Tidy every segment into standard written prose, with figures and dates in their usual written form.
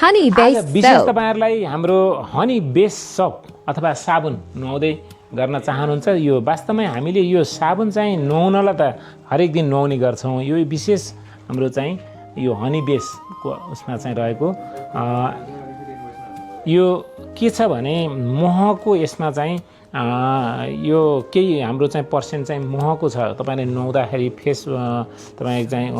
Honey आज based विशेष soap. तपाईहरुलाई हाम्रो हनी बेस सप अथवा साबुन नुहाउँदै गर्न चाहनुहुन्छ यो वास्तवमै हामीले यो साबुन चाहिँ नुहाउनलाई त हरेक दिन नुहाउने गर्छौं यो विशेष हाम्रो चाहिँ यो हनी बेसको उसमा चाहिँ रहेको यो के छ भने महको यसमा चाहिँ यो केही हाम्रो चाहिँ पर्सेन्ट चाहिँ महको छ तपाईले नुहाउँदाखेरि फेस तपाई चाहिँ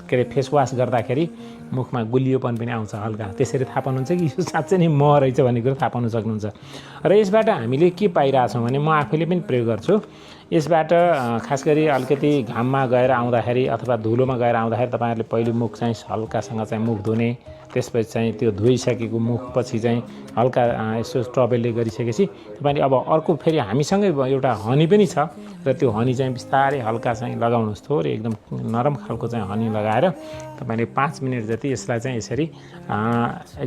के रे फेस वाश गर्दाखेरि मुखमा गुलियोपन पनि आउँछ हल्का त्यसरी थाहा पाउनुहुन्छ कि यो साच्चै नै मह रहेछ भन्ने कुरा थाहा पाउन सक्नुहुन्छ र यसबाट हामीले के पाइरहेछौँ भने म आफैले पनि प्रयोग गर्छु यसबाट खास गरी अलिकति घाममा गएर आउँदाखेरि अथवा धुलोमा गएर आउँदाखेरि तपाईहरुले पहिले मुख चाहिँ हल्कासँग चाहिँ मुख धुने त्यसपछि चाहिँ त्यो धोइसकेको मुखपछि चाहिँ हल्का यसो टबलले गरिसकेपछि तपाईले अब अर्को फेरि हामीसँगै एउटा हनी पनि छ र त्यो हनी चाहिँ बिस्तारै हल्का चाहिँ लगाउनुस् थोरै एकदम नरम खालको चाहिँ हनी लगाएर तपाईले 5 मिनेट जति यसलाई चाहिँ यसरी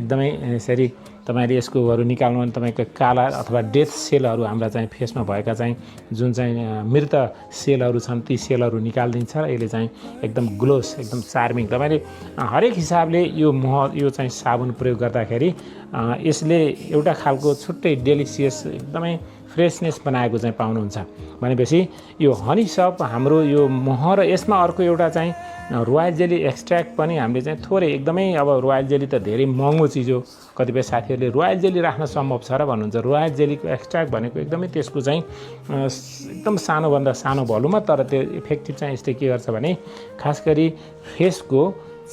एकदमै यसरी तपाईले यसकोहरु निकाल्नु भने तपाईको काला अथवा डेथ सेलहरु हाम्रा चाहिँ फेसमा भएका चाहिँ जुन चाहिँ मृत सेलहरु छन् ती सेलहरु निकाल्दिन्छ र यसले चाहिँ एकदम ग्लोस एकदम चार्मिङ तपाईले हरेक हिसाबले यो मह यो चाहिँ साबुन प्रयोग गर्दाखेरि यसले एउटा खालको छुट्टै डेलिसियस एकदमै फ्रेशनेस बनाएको चाहिँ पाउनुहुन्छ भनेपछि यो हनी सप हाम्रो यो मह र यसमा अर्को एउटा चाहिँ रोयल जेली एक्सट्र्याक्ट पनि हामीले चाहिँ थोरै एकदमै अब रोयल जेली त धेरै महँगो चिज हो कतिपय साथीहरुले रोयल जेली राख्न सम्भव छ र भन्नुहुन्छ रोयल जेलीको एक्सट्र्याक्ट भनेको एकदमै त्यसको चाहिँ एकदम सानो भन्दा सानो भलुमा तर त्यो इफेक्टिभ चाहिँ यसले के गर्छ भने खास गरी फेसको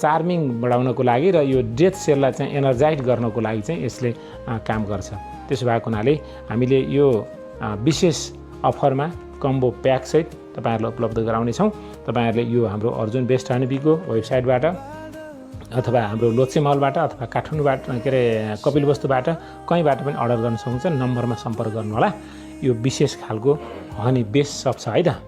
चार्मिङ बढाउनको लागि र यो डेथ सेललाई चाहिँ एनर्जाइज गर्नको लागि चाहिँ यसले काम गर्छ त्यसो भएको हुनाले हामीले यो विशेष अफरमा कम्बो प्याक सहित तपाईहरुलाई उपलब्ध गराउने छौं तपाईहरुले यो हाम्रो अर्जुन बेस्ट हनीबीको वेबसाइटबाट अथवा हाम्रो लोच्छे मलबाट अथवा काठमाडौँबाट के रे कपिलवस्तुबाट कहीँबाट पनि अर्डर गर्न सक्नुहुन्छ नम्बरमा सम्पर्क गर्नु होला यो विशेष खालको हनी बेस्ट सप छ है त